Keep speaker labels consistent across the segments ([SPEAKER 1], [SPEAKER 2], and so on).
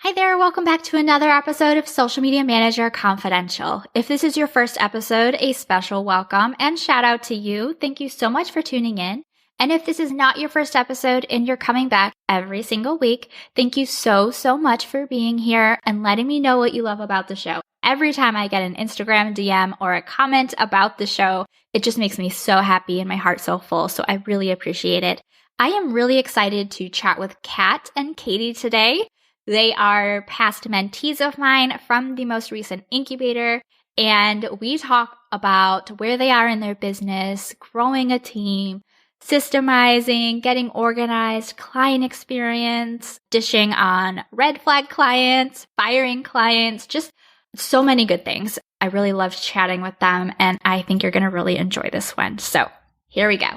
[SPEAKER 1] Hi there, welcome back to another episode of Social Media Manager Confidential. If this is your first episode, a special welcome and shout out to you. Thank you so much for tuning in. And if this is not your first episode and you're coming back every single week, thank you so much for being here and letting me know what you love about the show. Every time I get an Instagram DM or a comment about the show, it just makes me so happy and my heart so full. So I really appreciate it. I am really excited to chat with Kat and Katie today. They are past mentees of mine from the most recent incubator, and we talk about where they are in their business, growing a team, systemizing, getting organized, client experience, dishing on red flag clients, firing clients, just so many good things. I really loved chatting with them, and I think you're going to really enjoy this one. So here we go.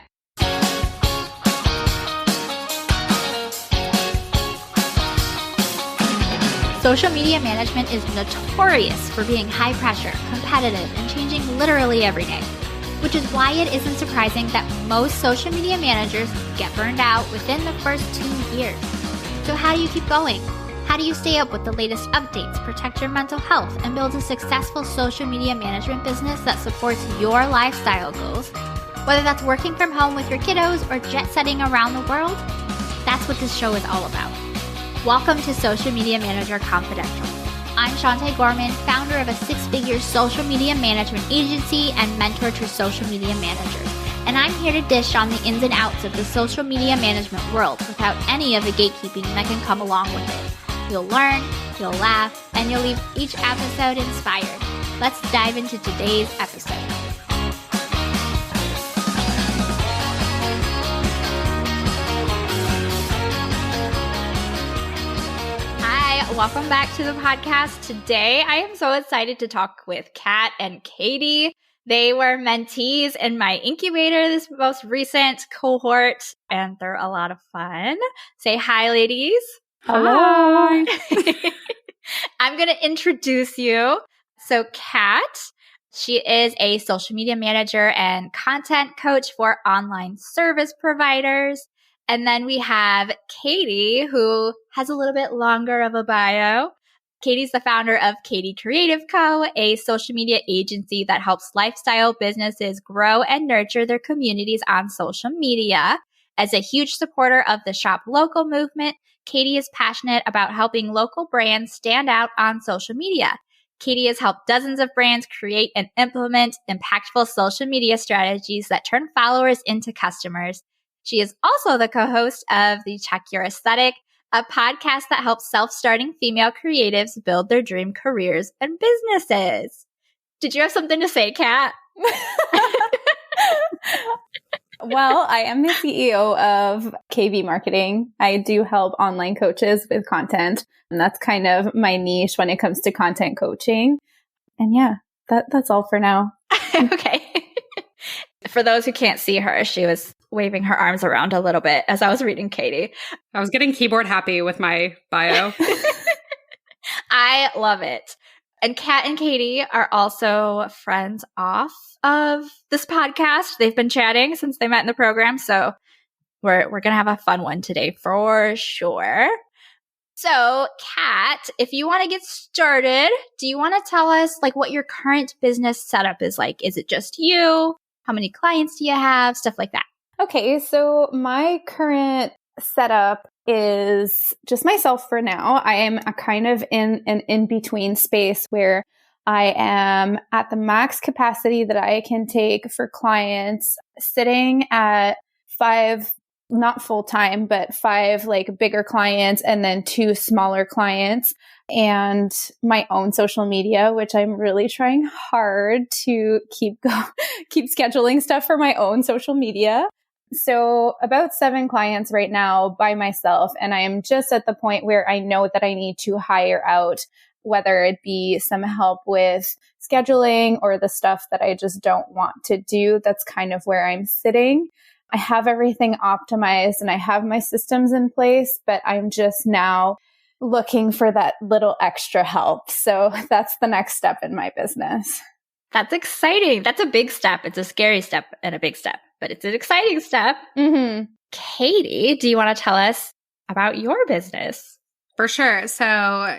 [SPEAKER 1] Social media management is notorious for being high pressure, competitive, and changing literally every day, which is why it isn't surprising that most social media managers get burned out within the first 2 years. So how do you keep going? How do you stay up with the latest updates, protect your mental health, and build a successful social media management business that supports your lifestyle goals? Whether that's working from home with your kiddos or jet setting around the world, that's what this show is all about. Welcome to Social Media Manager Confidential. I'm Shantae Gorman, founder of a 6-figure social media management agency and mentor to social media managers. And I'm here to dish on the ins and outs of the social media management world without any of the gatekeeping that can come along with it. You'll learn, you'll laugh, and you'll leave each episode inspired. Let's dive into today's episode. Welcome back to the podcast. Today, I am so excited to talk with Kat and Katie. They were mentees in my incubator, this most recent cohort, and they're a lot of fun. Say hi, ladies.
[SPEAKER 2] Hello.
[SPEAKER 1] I'm going to introduce you. So Kat, she is a social media manager and content coach for online service providers. And then we have Katie, who has a little bit longer of a bio. Katie's the founder of Katie Creative Co., a social media agency that helps lifestyle businesses grow and nurture their communities on social media. As a huge supporter of the Shop Local movement, Katie is passionate about helping local brands stand out on social media. Katie has helped dozens of brands create and implement impactful social media strategies that turn followers into customers. She is also the co-host of the Check Your Aesthetic, a podcast that helps self-starting female creatives build their dream careers and businesses. Did you have something to say, Kat?
[SPEAKER 2] Well, I am the CEO of KV Marketing. I do help online coaches with content, and that's kind of my niche when it comes to content coaching. And yeah, that's all for now.
[SPEAKER 1] Okay. For those who can't see her, she was waving her arms around a little bit as I was reading Katie.
[SPEAKER 3] I was getting keyboard happy with my bio.
[SPEAKER 1] I love it. And Kat and Katie are also friends off of this podcast. They've been chatting since they met in the program. So we're going to have a fun one today for sure. So Kat, if you want to get started, do you want to tell us like what your current business setup is like? Is it just you? How many clients do you have? Stuff like that.
[SPEAKER 2] Okay, so my current setup is just myself for now. I am a kind of in an in-between space where I am at the max capacity that I can take for clients, sitting at 5, not full-time, but 5 like bigger clients and then 2 smaller clients, and my own social media, which I'm really trying hard to keep scheduling stuff for my own social media. So about 7 clients right now by myself. And I am just at the point where I know that I need to hire out, whether it be some help with scheduling or the stuff that I just don't want to do. That's kind of where I'm sitting. I have everything optimized and I have my systems in place, but I'm just now looking for that little extra help. So that's the next step in my business.
[SPEAKER 1] That's exciting. That's a big step. It's a scary step and a big step, but it's an exciting step.
[SPEAKER 2] Mm-hmm.
[SPEAKER 1] Katie, do you want to tell us about your business?
[SPEAKER 3] For sure. So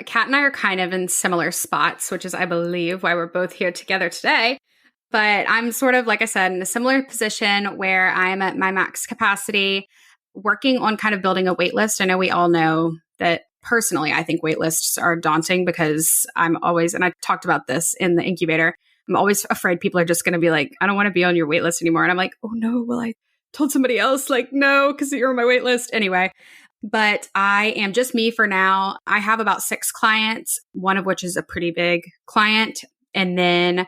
[SPEAKER 3] Kat and I are kind of in similar spots, which is, I believe, why we're both here together today. But I'm sort of, like I said, in a similar position where I'm at my max capacity, working on kind of building a wait list. I know we all know that personally, I think wait lists are daunting because I'm always, and I talked about this in the incubator, I'm always afraid people are just going to be like, I don't want to be on your wait list anymore. And I'm like, oh no, well, I told somebody else, like, no, because you're on my wait list. Anyway, but I am just me for now. I have about 6 clients, one of which is a pretty big client. And then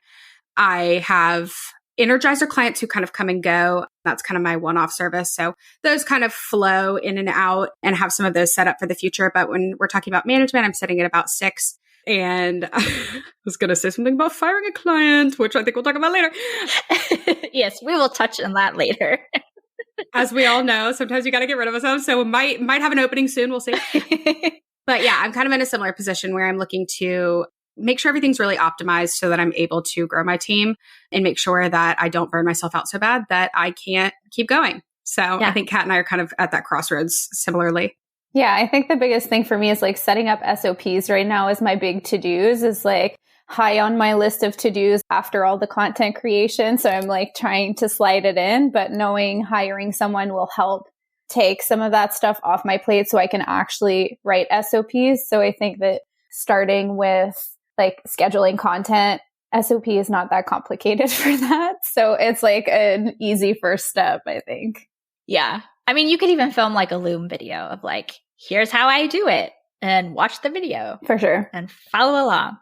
[SPEAKER 3] I have Energizer clients who kind of come and go. That's kind of my one-off service. So those kind of flow in and out and have some of those set up for the future. But when we're talking about management, I'm sitting at about 6. And I was going to say something about firing a client, which I think we'll talk about later.
[SPEAKER 1] Yes, we will touch on that later.
[SPEAKER 3] As we all know, sometimes you got to get rid of some. So we might have an opening soon. We'll see. But yeah, I'm kind of in a similar position where I'm looking to make sure everything's really optimized so that I'm able to grow my team and make sure that I don't burn myself out so bad that I can't keep going. So yeah. I think Kat and I are kind of at that crossroads similarly.
[SPEAKER 2] Yeah, I think the biggest thing for me is like setting up SOPs right now is my big to-dos, is like high on my list of to-dos after all the content creation. So I'm like trying to slide it in, but knowing hiring someone will help take some of that stuff off my plate so I can actually write SOPs. So I think that starting with like scheduling content, SOP is not that complicated for that. So it's like an easy first step, I think.
[SPEAKER 1] Yeah. I mean, you could even film like a Loom video of like, here's how I do it, and watch the video.
[SPEAKER 2] For sure.
[SPEAKER 1] And follow along.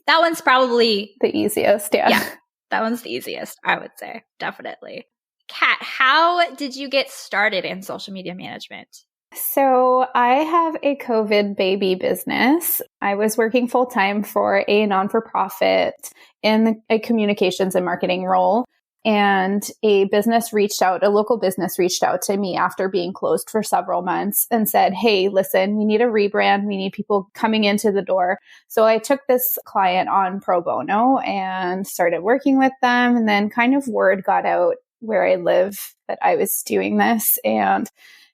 [SPEAKER 1] That one's probably
[SPEAKER 2] the easiest. Yeah.
[SPEAKER 1] That one's the easiest, I would say. Definitely. Kat, how did you get started in social media management?
[SPEAKER 2] So I have a COVID baby business. I was working full time for a non-for-profit in a communications and marketing role. And a local business reached out to me after being closed for several months and said, hey, listen, we need a rebrand. We need people coming into the door. So I took this client on pro bono and started working with them. And then kind of word got out where I live that I was doing this. And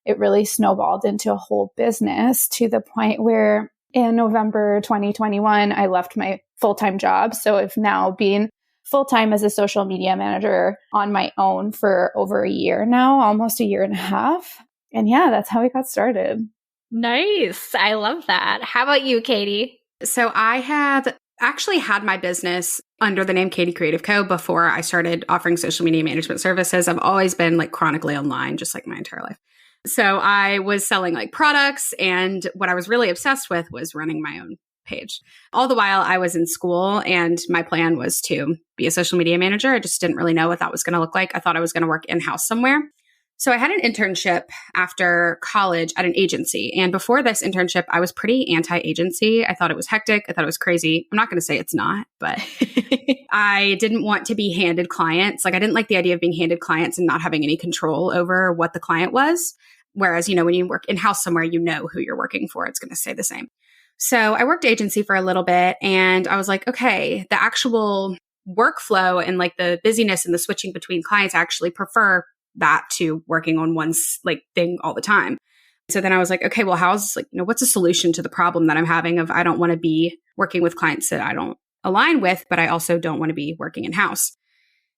[SPEAKER 2] it really snowballed into a whole business to the point where in November 2021, I left my full-time job. So I've now been full-time as a social media manager on my own for over a year now, almost a year and a half. And yeah, that's how we got started.
[SPEAKER 1] Nice. I love that. How about you, Katie?
[SPEAKER 3] So I have actually had my business under the name Katie Creative Co. before I started offering social media management services. I've always been like chronically online, just like my entire life. So I was selling like products, and what I was really obsessed with was running my own page. All the while I was in school, and my plan was to be a social media manager. I just didn't really know what that was going to look like. I thought I was going to work in-house somewhere. So I had an internship after college at an agency. And before this internship, I was pretty anti-agency. I thought it was hectic. I thought it was crazy. I'm not going to say it's not, but I didn't want to be handed clients. Like I didn't like the idea of being handed clients and not having any control over what the client was. Whereas, when you work in-house somewhere, you know who you're working for. It's going to stay the same. So I worked agency for a little bit, and I was like, okay, the actual workflow and like the busyness and the switching between clients, I actually prefer that to working on one like thing all the time. So then I was like, okay, well, what's a solution to the problem that I'm having of I don't want to be working with clients that I don't align with, but I also don't want to be working in-house.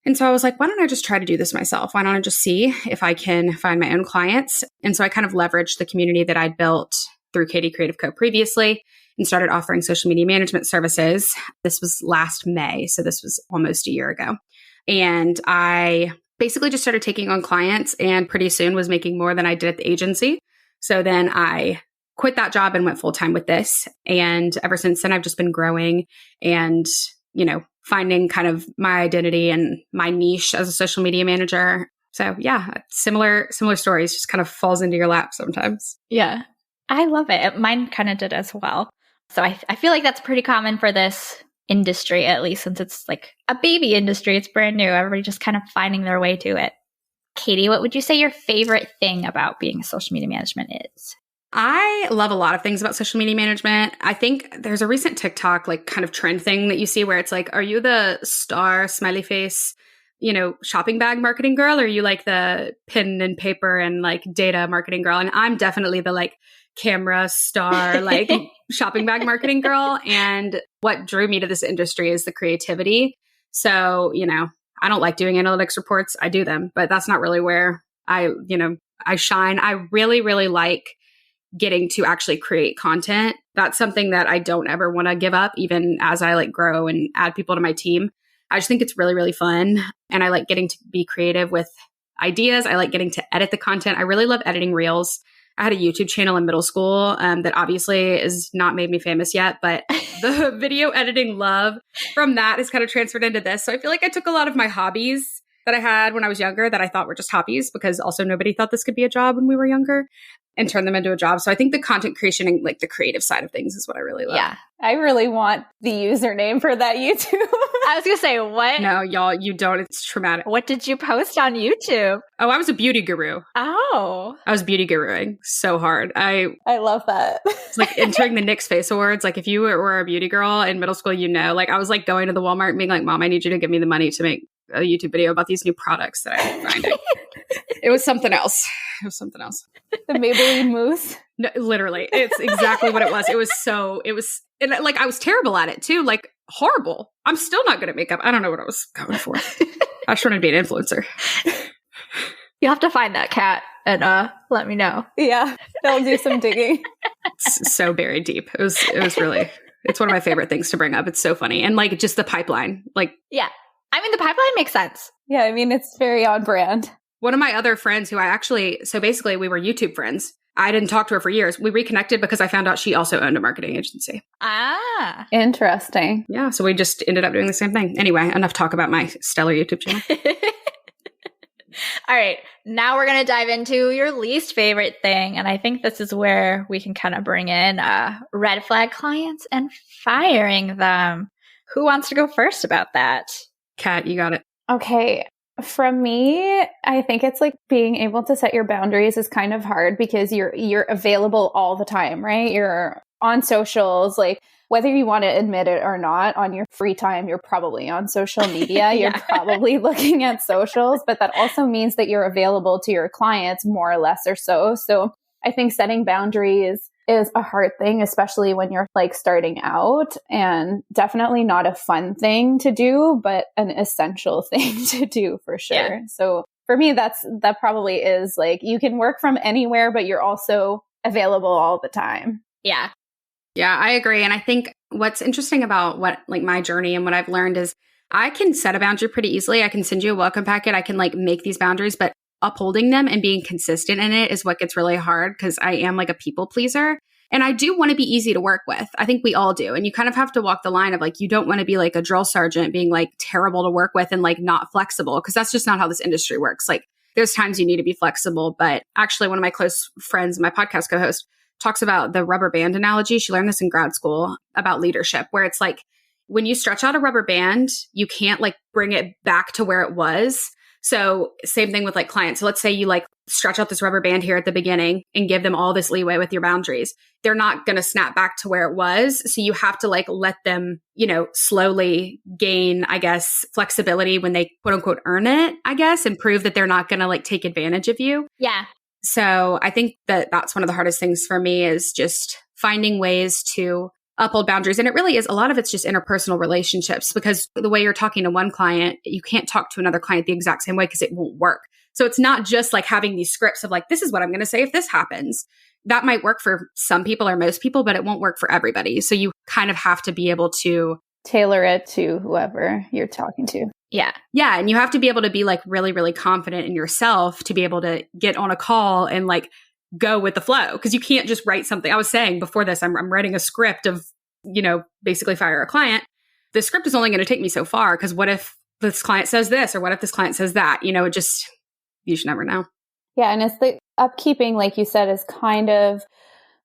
[SPEAKER 3] And so I was like, why don't I just try to do this myself? Why don't I just see if I can find my own clients? And so I kind of leveraged the community that I'd built through Katie Creative Co. previously and started offering social media management services. This was last May. So this was almost a year ago. And I basically just started taking on clients, and pretty soon was making more than I did at the agency. So then I quit that job and went full time with this. And ever since then, I've just been growing and, finding kind of my identity and my niche as a social media manager. So yeah, similar stories, just kind of falls into your lap sometimes.
[SPEAKER 1] Yeah, I love it. Mine kind of did as well. So I feel like that's pretty common for this industry, at least since it's like a baby industry. It's brand new. Everybody just kind of finding their way to it. Katie, what would you say your favorite thing about being a social media management is?
[SPEAKER 3] I love a lot of things about social media management. I think there's a recent TikTok like kind of trend thing that you see where it's like, are you the star smiley face, shopping bag marketing girl? Or are you like the pen and paper and like data marketing girl? And I'm definitely the like camera star, like shopping bag marketing girl. And what drew me to this industry is the creativity. So, I don't like doing analytics reports. I do them, but that's not really where I shine. I really, really like getting to actually create content. That's something that I don't ever want to give up, even as I like grow and add people to my team. I just think it's really, really fun. And I like getting to be creative with ideas. I like getting to edit the content. I really love editing reels. I had a YouTube channel in middle school that obviously is not made me famous yet, but the video editing love from that has kind of transferred into this. So I feel like I took a lot of my hobbies that I had when I was younger that I thought were just hobbies, because also nobody thought this could be a job when we were younger, and turned them into a job. So I think the content creation and like the creative side of things is what I really love.
[SPEAKER 2] Yeah. I really want the username for that YouTube.
[SPEAKER 1] I was going to say, what?
[SPEAKER 3] No, y'all, you don't. It's traumatic.
[SPEAKER 1] What did you post on YouTube?
[SPEAKER 3] Oh, I was a beauty guru.
[SPEAKER 1] Oh.
[SPEAKER 3] I was beauty guruing so hard. I
[SPEAKER 2] love that.
[SPEAKER 3] It's like entering the Nick's Face Awards. Like if you were a beauty girl in middle school, like I was like going to the Walmart and being like, Mom, I need you to give me the money to make a YouTube video about these new products that I'm finding. It was something else.
[SPEAKER 2] The Maybelline mousse.
[SPEAKER 3] No, literally. It's exactly what it was. And like I was terrible at it too. Like horrible. I'm still not good at makeup. I don't know what I was going for. I just wanted to be an influencer.
[SPEAKER 1] You'll have to find that, Kat, and let me know.
[SPEAKER 2] Yeah. They'll do some digging.
[SPEAKER 3] It's so buried deep. It was really, it's one of my favorite things to bring up. It's so funny. And like just the pipeline. Like,
[SPEAKER 1] yeah. I mean, the pipeline makes sense.
[SPEAKER 2] Yeah. I mean, it's very on brand.
[SPEAKER 3] One of my other friends so basically we were YouTube friends. I didn't talk to her for years. We reconnected because I found out she also owned a marketing agency.
[SPEAKER 1] Ah.
[SPEAKER 2] Interesting.
[SPEAKER 3] Yeah. So we just ended up doing the same thing. Anyway, enough talk about my stellar YouTube channel.
[SPEAKER 1] All right. Now we're going to dive into your least favorite thing. And I think this is where we can kind of bring in red flag clients and firing them. Who wants to go first about that?
[SPEAKER 3] Kat, you got it.
[SPEAKER 2] Okay. From me, I think it's like being able to set your boundaries is kind of hard because you're available all the time, right? You're on socials, like whether you want to admit it or not, on your free time, you're probably on social media. You're probably looking at socials, but that also means that you're available to your clients more or less or so. So I think setting boundaries is a hard thing, especially when you're like starting out, and definitely not a fun thing to do, but an essential thing to do for sure. Yeah. So for me, that probably is like, you can work from anywhere, but you're also available all the time.
[SPEAKER 1] Yeah.
[SPEAKER 3] Yeah, I agree. And I think what's interesting about what like my journey and what I've learned is I can set a boundary pretty easily. I can send you a welcome packet. I can like make these boundaries, but upholding them and being consistent in it is what gets really hard because I am like a people pleaser. And I do want to be easy to work with. I think we all do. And you kind of have to walk the line of like, you don't want to be like a drill sergeant being like terrible to work with and like not flexible, because that's just not how this industry works. Like there's times you need to be flexible. But actually one of my close friends, my podcast co-host, talks about the rubber band analogy. She learned this in grad school about leadership, where it's like when you stretch out a rubber band, you can't like bring it back to where it was. So same thing with like clients. So let's say you like stretch out this rubber band here at the beginning and give them all this leeway with your boundaries. They're not going to snap back to where it was. So you have to like let them, slowly gain, I guess, flexibility when they quote unquote earn it, I guess, and prove that they're not going to like take advantage of you.
[SPEAKER 1] Yeah.
[SPEAKER 3] So I think that that's one of the hardest things for me is just finding ways to uphold boundaries. And it really is, a lot of it's just interpersonal relationships, because the way you're talking to one client, you can't talk to another client the exact same way because it won't work. So it's not just like having these scripts of like, this is what I'm going to say if this happens. That might work for some people or most people, but it won't work for everybody. So you kind of have to be able to
[SPEAKER 2] tailor it to whoever you're talking to.
[SPEAKER 1] Yeah.
[SPEAKER 3] Yeah. And you have to be able to be like really, really confident in yourself to be able to get on a call and like go with the flow. Because you can't just write something. I was saying before this, I'm writing a script of, basically fire a client. The script is only going to take me so far, because what if this client says this, or what if this client says that? You should never know.
[SPEAKER 2] Yeah. And it's the upkeeping, like you said, is kind of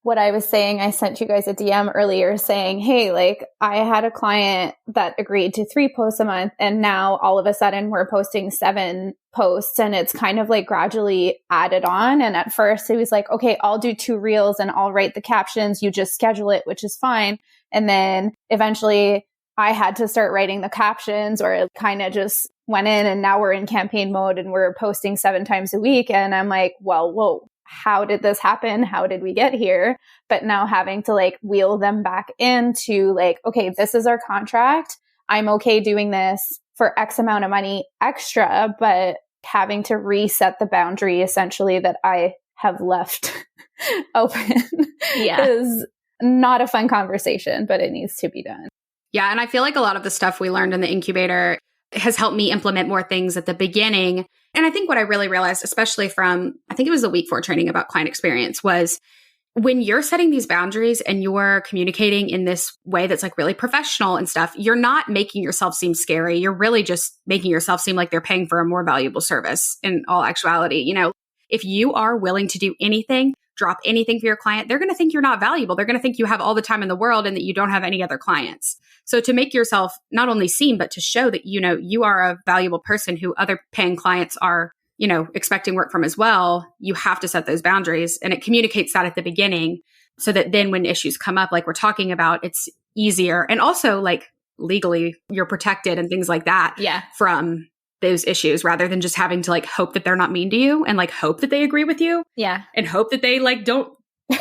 [SPEAKER 2] what I was saying. I sent you guys a DM earlier saying, hey, like I had a client that agreed to 3 posts a month, and now all of a sudden we're posting 7 posts, and it's kind of like gradually added on. And at first it was like, okay, I'll do 2 reels and I'll write the captions. You just schedule it, which is fine. And then eventually I had to start writing the captions, or it kind of just went in, and now we're in campaign mode and we're posting 7 times a week. And I'm like, well, whoa, how did this happen? How did we get here? But now having to like wheel them back into like, okay, this is our contract. I'm okay doing this for X amount of money extra, but having to reset the boundary essentially that I have left open is not a fun conversation, but it needs to be done.
[SPEAKER 3] Yeah. And I feel like a lot of the stuff we learned in the incubator has helped me implement more things at the beginning. And I think what I really realized, especially from, I think it was the week 4 training about client experience, was when you're setting these boundaries and you're communicating in this way that's like really professional and stuff, you're not making yourself seem scary. You're really just making yourself seem like they're paying for a more valuable service in all actuality. You know, if you are willing to do anything, drop anything for your client, they're going to think you're not valuable. They're going to think you have all the time in the world and that you don't have any other clients. So to make yourself not only seen, but to show that, you know, you are a valuable person who other paying clients are, you know, expecting work from as well, you have to set those boundaries. And it communicates that at the beginning so that then when issues come up, like we're talking about, it's easier. And also like legally you're protected and things like that from those issues rather than just having to like hope that they're not mean to you and like hope that they agree with you and hope that they like don't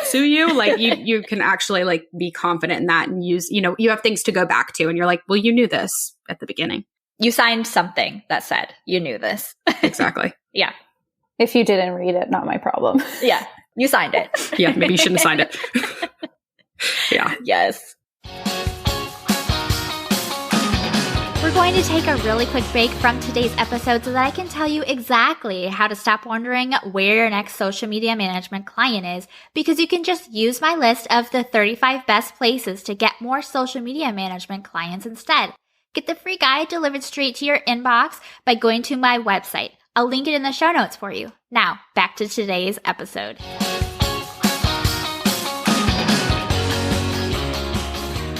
[SPEAKER 3] sue you. Like you can actually like be confident in that and use, you know, you have things to go back to and you're like, well, you knew this at the beginning.
[SPEAKER 1] You signed something that said you knew this.
[SPEAKER 3] Exactly.
[SPEAKER 1] Yeah.
[SPEAKER 2] If you didn't read it, not my problem.
[SPEAKER 1] Yeah. You signed it.
[SPEAKER 3] Yeah. Maybe you shouldn't have signed it. Yeah.
[SPEAKER 1] Yes. We're going to take a really quick break from today's episode so that I can tell you exactly how to stop wondering where your next social media management client is, because you can just use my list of the 35 best places to get more social media management clients instead. Get the free guide delivered straight to your inbox by going to my website. I'll link it in the show notes for you. Now, back to today's episode.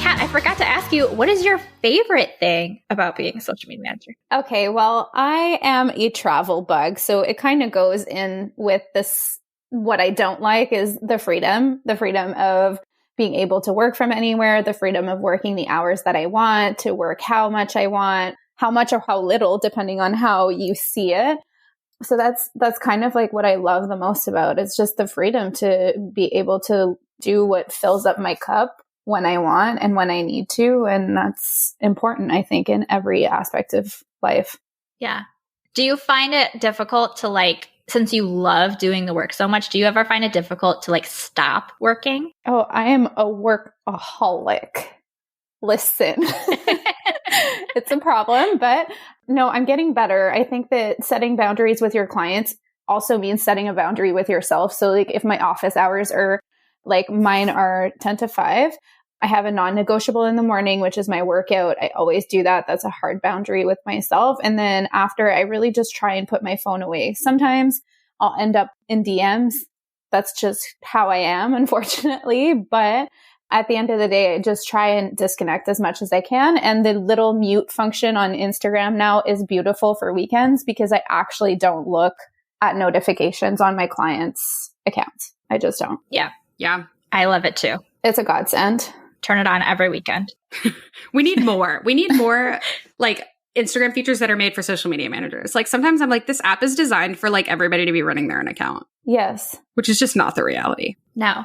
[SPEAKER 1] I forgot to ask you, what is your favorite thing about being a social media manager?
[SPEAKER 2] Okay, well, I am a travel bug, so it kind of goes in with this. What I don't like is the freedom of being able to work from anywhere, the freedom of working the hours that I want, to work how much I want, how much or how little, depending on how you see it. So that's kind of like what I love the most about it. It's just the freedom to be able to do what fills up my cup when I want and when I need to. And that's important, I think, in every aspect of life.
[SPEAKER 1] Yeah. Do you find it difficult to like, since you love doing the work so much, do you ever find it difficult to like stop working?
[SPEAKER 2] Oh, I am a workaholic. Listen, it's a problem, but no, I'm getting better. I think that setting boundaries with your clients also means setting a boundary with yourself. So like if my office hours are like mine are 10 to 5. I have a non-negotiable in the morning, which is my workout. I always do that. That's a hard boundary with myself. And then after, I really just try and put my phone away. Sometimes I'll end up in DMs. That's just how I am, unfortunately. But at the end of the day, I just try and disconnect as much as I can. And the little mute function on Instagram now is beautiful for weekends because I actually don't look at notifications on my clients' accounts. I just don't.
[SPEAKER 1] Yeah.
[SPEAKER 3] Yeah.
[SPEAKER 1] I love it too.
[SPEAKER 2] It's a godsend.
[SPEAKER 1] Turn it on every weekend.
[SPEAKER 3] We need more. We need more like Instagram features that are made for social media managers. Like sometimes I'm like, this app is designed for like everybody to be running their own account.
[SPEAKER 2] Yes.
[SPEAKER 3] Which is just not the reality.
[SPEAKER 1] No.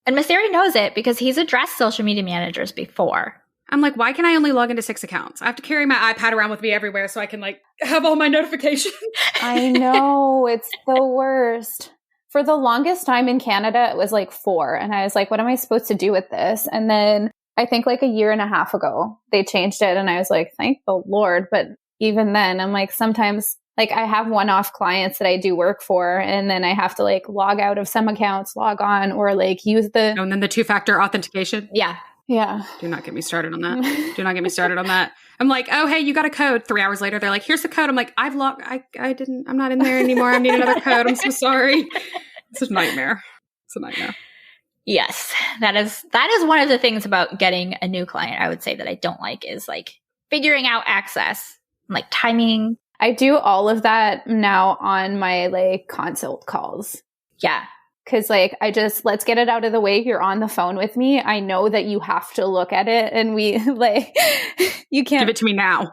[SPEAKER 1] And Masiri knows it because he's addressed social media managers before.
[SPEAKER 3] I'm like, why can I only log into 6 accounts? I have to carry my iPad around with me everywhere so I can like have all my notifications.
[SPEAKER 2] I know. It's the worst. For the longest time in Canada, it was like 4. And I was like, what am I supposed to do with this? And then I think like a year and a half ago, they changed it. And I was like, thank the Lord. But even then, I'm like, sometimes like I have one-off clients that I do work for. And then I have to like log out of some accounts, log on, or like use the...
[SPEAKER 3] And then the 2-factor authentication.
[SPEAKER 1] Yeah.
[SPEAKER 2] Yeah.
[SPEAKER 3] Do not get me started on that. Do not get me started on that. I'm like, oh, hey, you got a code. 3 hours later, they're like, here's the code. I'm like, I'm not in there anymore. I need another code. I'm so sorry. It's a nightmare. It's a nightmare.
[SPEAKER 1] Yes. That is one of the things about getting a new client, I would say, that I don't like is like figuring out access, like timing.
[SPEAKER 2] I do all of that now on my like consult calls.
[SPEAKER 1] Yeah.
[SPEAKER 2] Cause like, let's get it out of the way. You're on the phone with me. I know that you have to look at it and we like, you can't
[SPEAKER 3] give it to me now.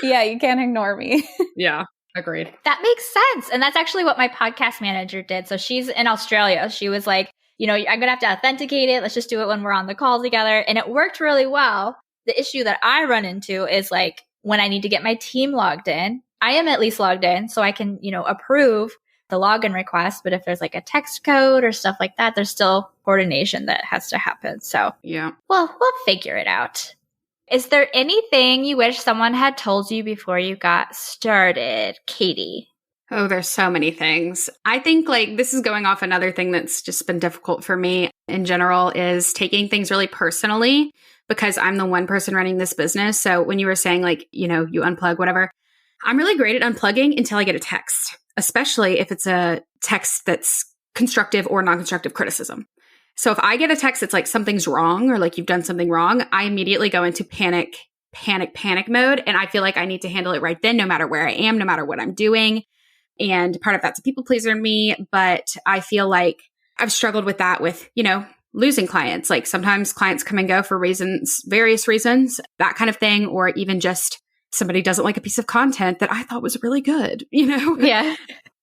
[SPEAKER 2] Yeah. You can't ignore me.
[SPEAKER 3] Yeah. Agreed.
[SPEAKER 1] That makes sense. And that's actually what my podcast manager did. So she's in Australia. She was like, I'm going to have to authenticate it. Let's just do it when we're on the call together. And it worked really well. The issue that I run into is like when I need to get my team logged in, I am at least logged in so I can, approve the login request. But if there's like a text code or stuff like that, there's still coordination that has to happen. So
[SPEAKER 3] yeah,
[SPEAKER 1] well, we'll figure it out. Is there anything you wish someone had told you before you got started, Katie?
[SPEAKER 3] Oh, there's so many things. I think like this is going off another thing that's just been difficult for me in general is taking things really personally because I'm the one person running this business. So when you were saying like, you unplug, whatever, I'm really great at unplugging until I get a text, especially if it's a text that's constructive or non-constructive criticism. So if I get a text that's like something's wrong or like you've done something wrong, I immediately go into panic mode. And I feel like I need to handle it right then, no matter where I am, no matter what I'm doing. And part of that's a people pleaser in me. But I feel like I've struggled with that with, losing clients. Like sometimes clients come and go for various reasons, that kind of thing. Or even just somebody doesn't like a piece of content that I thought was really good,
[SPEAKER 1] Yeah.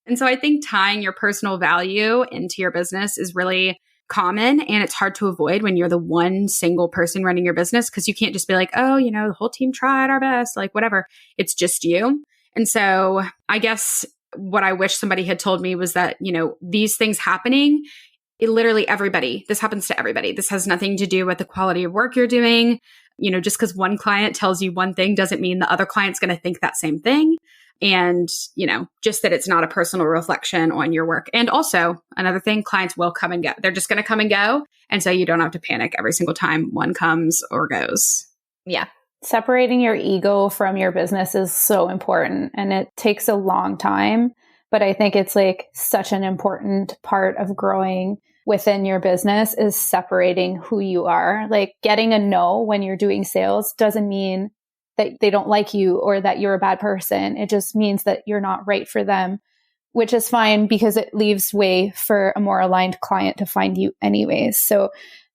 [SPEAKER 3] And so I think tying your personal value into your business is really common and it's hard to avoid when you're the one single person running your business because you can't just be like, oh, the whole team tried our best, like whatever. It's just you. And so I guess what I wish somebody had told me was that, these things happening, this happens to everybody. This has nothing to do with the quality of work you're doing. Just because one client tells you one thing doesn't mean the other client's going to think that same thing. And, just that it's not a personal reflection on your work. And also another thing, clients will come and go. They're just going to come and go. And so you don't have to panic every single time one comes or goes.
[SPEAKER 1] Yeah.
[SPEAKER 2] Separating your ego from your business is so important and it takes a long time. But I think it's like such an important part of growing within your business is separating who you are. Like getting a no when you're doing sales doesn't mean that they don't like you or that you're a bad person. It just means that you're not right for them, which is fine because it leaves way for a more aligned client to find you anyways. So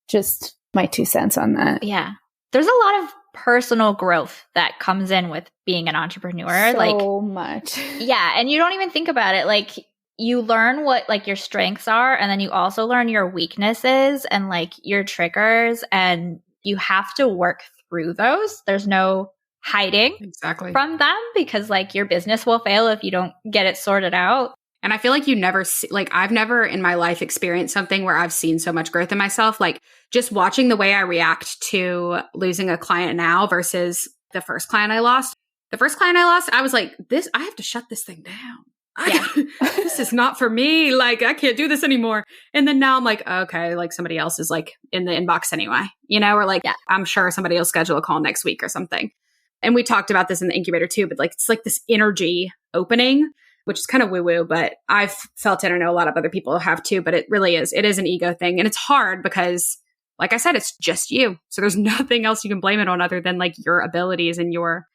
[SPEAKER 2] just my 2 cents on that.
[SPEAKER 1] Yeah. There's a lot of personal growth that comes in with being an entrepreneur.
[SPEAKER 2] So much.
[SPEAKER 1] Yeah. And you don't even think about it. Like you learn what like your strengths are, and then you also learn your weaknesses and like your triggers, and you have to work through those. There's no hiding from them because like your business will fail if you don't get it sorted out.
[SPEAKER 3] And I feel like you never see, like I've never in my life experienced something where I've seen so much growth in myself. Like just watching the way I react to losing a client now versus the first client I lost. The first client I lost, I was like, I have to shut this thing down. This is not for me. Like I can't do this anymore. And then now I'm like, okay, like somebody else is like in the inbox anyway, or like, I'm sure somebody will schedule a call next week or something. And we talked about this in the incubator too, but like, it's like this energy opening, which is kind of woo-woo, but I've felt it. I know a lot of other people have too, but it is an ego thing. And it's hard because like I said, it's just you. So there's nothing else you can blame it on other than like your abilities and your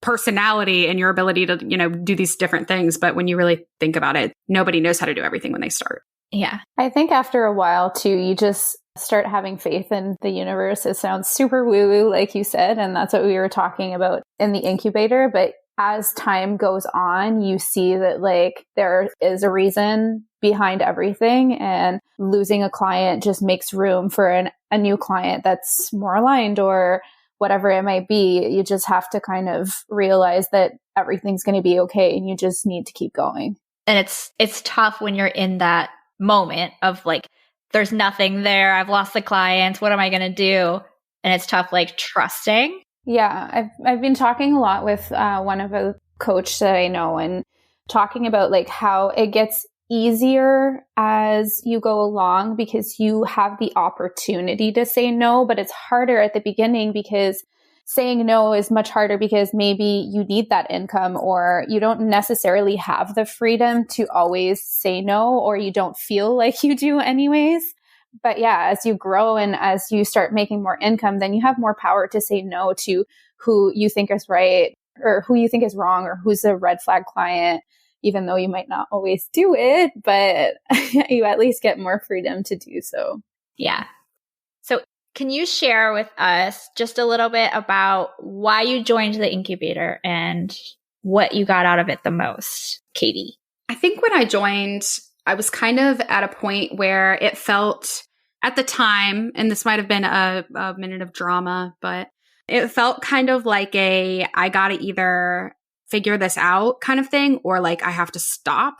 [SPEAKER 3] personality and your ability to, do these different things. But when you really think about it, nobody knows how to do everything when they start.
[SPEAKER 1] Yeah.
[SPEAKER 2] I think after a while too, you just start having faith in the universe. It sounds super woo-woo, like you said, and that's what we were talking about in the incubator. But as time goes on, you see that like there is a reason behind everything, and losing a client just makes room for a new client that's more aligned or whatever it might be. You just have to kind of realize that everything's going to be okay, and you just need to keep going.
[SPEAKER 1] And it's tough when you're in that moment of like, there's nothing there. I've lost the clients. What am I going to do? And it's tough, like trusting.
[SPEAKER 2] Yeah. I've been talking a lot with one of a coach that I know, and talking about like how it gets easier as you go along because you have the opportunity to say no, but it's harder at the beginning because saying no is much harder because maybe you need that income, or you don't necessarily have the freedom to always say no, or you don't feel like you do anyways. But yeah, as you grow and as you start making more income, then you have more power to say no to who you think is right or who you think is wrong or who's a red flag client, even though you might not always do it, but you at least get more freedom to do so.
[SPEAKER 1] Yeah. So can you share with us just a little bit about why you joined the incubator and what you got out of it the most, Katie?
[SPEAKER 3] I think when I joined, I was kind of at a point where it felt at the time, and this might have been a minute of drama, but it felt kind of like I got to either figure this out kind of thing, or like I have to stop.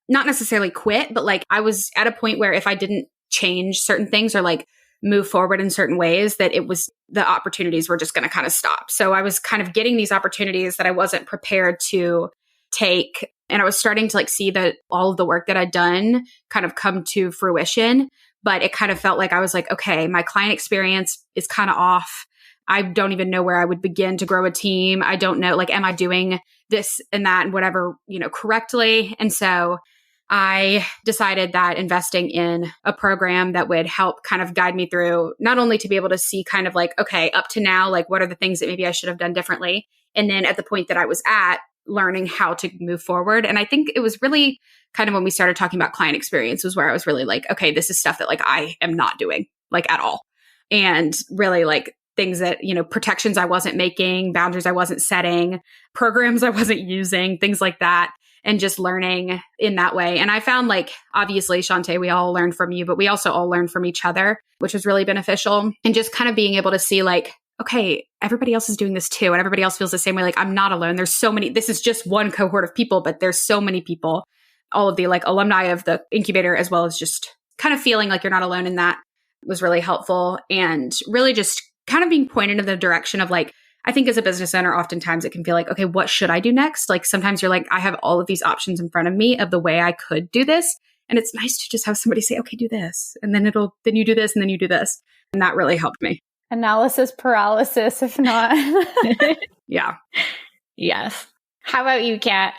[SPEAKER 3] Not necessarily quit, but like I was at a point where if I didn't change certain things or like move forward in certain ways, that it was the opportunities were just going to kind of stop. So I was kind of getting these opportunities that I wasn't prepared to take. And I was starting to like see that all of the work that I'd done kind of come to fruition. But it kind of felt like I was like, okay, my client experience is kind of off. I don't even know where I would begin to grow a team. I don't know, like, am I doing this and that and whatever, correctly? And so I decided that investing in a program that would help kind of guide me through, not only to be able to see kind of like, okay, up to now, like, what are the things that maybe I should have done differently? And then at the point that I was at, learning how to move forward. And I think it was really kind of when we started talking about client experience was where I was really like, okay, this is stuff that like I am not doing like at all. And really like things that, protections I wasn't making, boundaries I wasn't setting, programs I wasn't using, things like that. And just learning in that way. And I found like, obviously, Shantae, we all learned from you, but we also all learned from each other, which was really beneficial. And just kind of being able to see like, okay, everybody else is doing this too. And everybody else feels the same way. Like I'm not alone. There's so many, this is just one cohort of people, but there's so many people, all of the like alumni of the incubator, as well as just kind of feeling like you're not alone in that was really helpful. And really just kind of being pointed in the direction of like, I think as a business owner, oftentimes it can feel like, okay, what should I do next? Like sometimes you're like, I have all of these options in front of me of the way I could do this. And it's nice to just have somebody say, okay, do this. And then then you do this and then you do this. And that really helped me.
[SPEAKER 2] Analysis paralysis, if not.
[SPEAKER 3] Yeah.
[SPEAKER 1] Yes. How about you, Kat?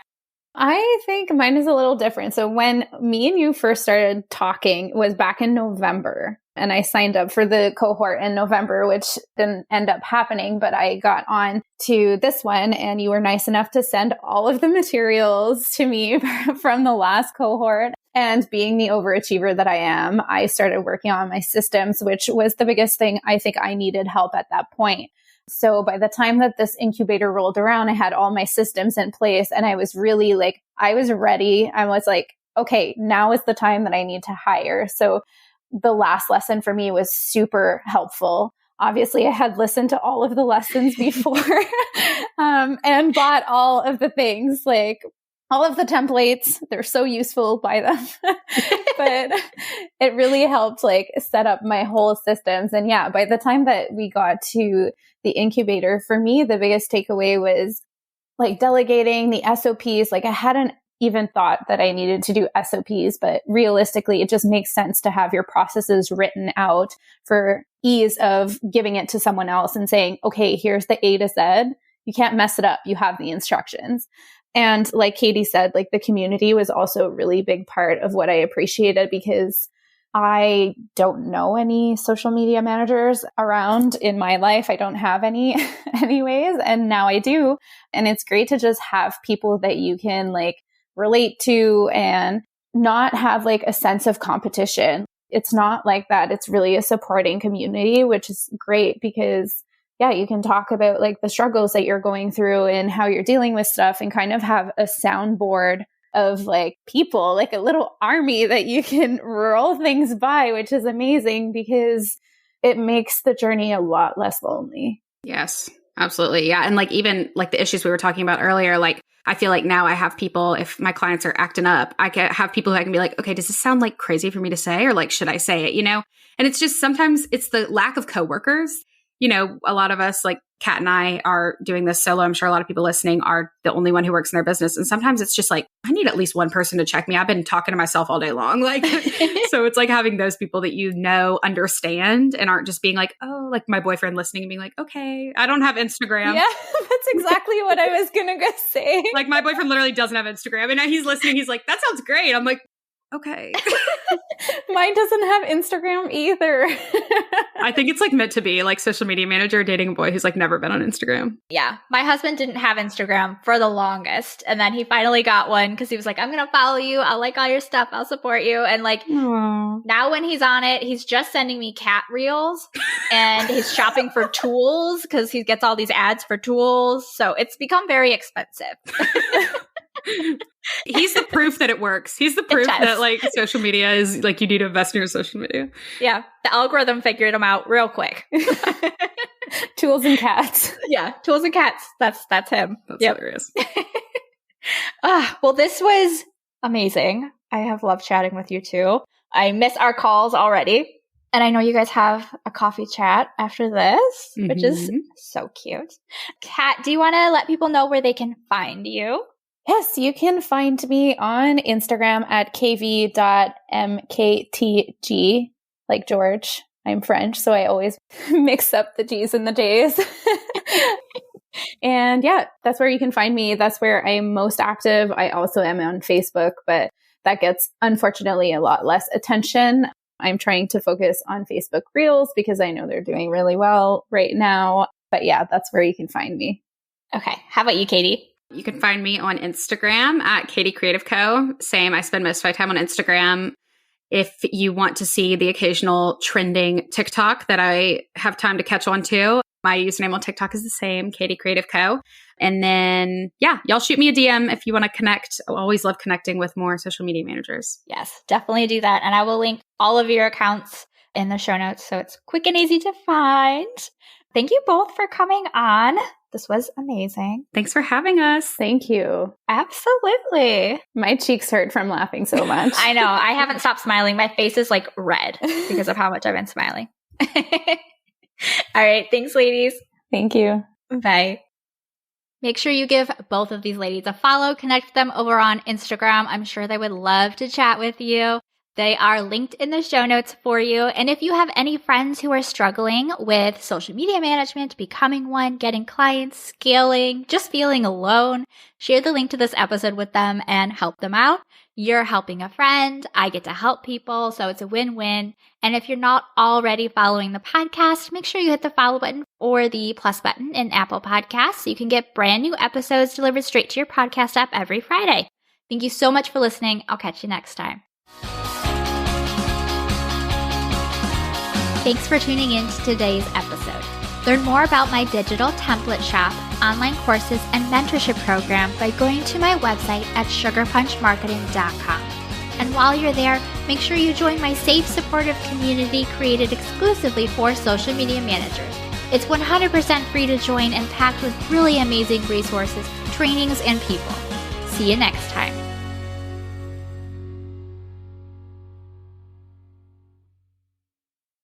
[SPEAKER 2] I think mine is a little different. So when me and you first started talking was back in November, and I signed up for the cohort in November, which didn't end up happening, but I got on to this one, and you were nice enough to send all of the materials to me from the last cohort. And being the overachiever that I am, I started working on my systems, which was the biggest thing I think I needed help at that point. So by the time that this incubator rolled around, I had all my systems in place, and I was really like, I was ready. I was like, okay, now is the time that I need to hire. So the last lesson for me was super helpful. Obviously, I had listened to all of the lessons before and bought all of the things, like all of the templates. They're so useful, buy them. But it really helped like set up my whole systems. And yeah, by the time that we got to the incubator, for me, the biggest takeaway was like delegating the SOPs. Like I hadn't even thought that I needed to do SOPs, but realistically, it just makes sense to have your processes written out for ease of giving it to someone else and saying, okay, here's the A to Z. You can't mess it up. You have the instructions. And like Katie said, like the community was also a really big part of what I appreciated, because I don't know any social media managers around in my life. I don't have any anyways. And now I do. And it's great to just have people that you can like relate to and not have like a sense of competition. It's not like that. It's really a supporting community, which is great because yeah, you can talk about like the struggles that you're going through and how you're dealing with stuff and kind of have a soundboard of like people, like a little army that you can roll things by, which is amazing because it makes the journey a lot less lonely.
[SPEAKER 3] Yes, absolutely. Yeah. And like even like the issues we were talking about earlier, like I feel like now I have people, if my clients are acting up, I can have people who I can be like, okay, does this sound like crazy for me to say? Or like, should I say it? And it's just sometimes it's the lack of coworkers. A lot of us, like Kat and I are doing this solo. I'm sure a lot of people listening are the only one who works in their business. And sometimes it's just like, I need at least one person to check me. I've been talking to myself all day long. Like, so it's like having those people that understand and aren't just being like, oh, like my boyfriend listening and being like, okay, I don't have Instagram.
[SPEAKER 2] Yeah, that's exactly what I was going to go say.
[SPEAKER 3] Like my boyfriend literally doesn't have Instagram. And he's listening. He's like, that sounds great. I'm like, okay.
[SPEAKER 2] Mine doesn't have Instagram either.
[SPEAKER 3] I think it's like meant to be like social media manager dating a boy who's like never been on Instagram.
[SPEAKER 1] Yeah. My husband didn't have Instagram for the longest. And then he finally got one because he was like, I'm going to follow you. I'll like all your stuff. I'll support you. And like now when he's on it, he's just sending me cat reels and he's shopping for tools because he gets all these ads for tools. So it's become very expensive.
[SPEAKER 3] He's the proof that it works. He's the proof that like social media is like you need to invest in your social media.
[SPEAKER 1] Yeah. The algorithm figured him out real quick.
[SPEAKER 2] Tools and cats.
[SPEAKER 1] Yeah. Tools and cats. That's him.
[SPEAKER 3] That's hilarious.
[SPEAKER 1] Well, this was amazing. I have loved chatting with you too. I miss our calls already. And I know you guys have a coffee chat after this, which is so cute. Kat, do you want to let people know where they can find you?
[SPEAKER 2] Yes, you can find me on Instagram at kv.mktg, like George. I'm French, so I always mix up the G's and the J's. And yeah, that's where you can find me. That's where I'm most active. I also am on Facebook, but that gets, unfortunately, a lot less attention. I'm trying to focus on Facebook Reels because I know they're doing really well right now. But yeah, that's where you can find me.
[SPEAKER 1] Okay. How about you, Katie?
[SPEAKER 3] You can find me on Instagram at Katie Creative Co. Same. I spend most of my time on Instagram. If you want to see the occasional trending TikTok that I have time to catch on to, my username on TikTok is the same, Katie Creative Co. And then, yeah, y'all shoot me a DM if you want to connect. I always love connecting with more social media managers.
[SPEAKER 1] Yes, definitely do that. And I will link all of your accounts in the show notes so it's quick and easy to find. Thank you both for coming on. This was amazing.
[SPEAKER 3] Thanks for having us.
[SPEAKER 2] Thank you.
[SPEAKER 1] Absolutely.
[SPEAKER 2] My cheeks hurt from laughing so much.
[SPEAKER 1] I know. I haven't stopped smiling. My face is like red because of how much I've been smiling. All right. Thanks, ladies.
[SPEAKER 2] Thank you.
[SPEAKER 1] Bye. Make sure you give both of these ladies a follow. Connect with them over on Instagram. I'm sure they would love to chat with you. They are linked in the show notes for you. And if you have any friends who are struggling with social media management, becoming one, getting clients, scaling, just feeling alone, share the link to this episode with them and help them out. You're helping a friend. I get to help people. So it's a win-win. And if you're not already following the podcast, make sure you hit the follow button or the plus button in Apple Podcasts so you can get brand new episodes delivered straight to your podcast app every Friday. Thank you so much for listening. I'll catch you next time. Thanks for tuning in to today's episode. Learn more about my digital template shop, online courses, and mentorship program by going to my website at sugarpunchmarketing.com. And while you're there, make sure you join my safe, supportive community created exclusively for social media managers. It's 100% free to join and packed with really amazing resources, trainings, and people. See you next time.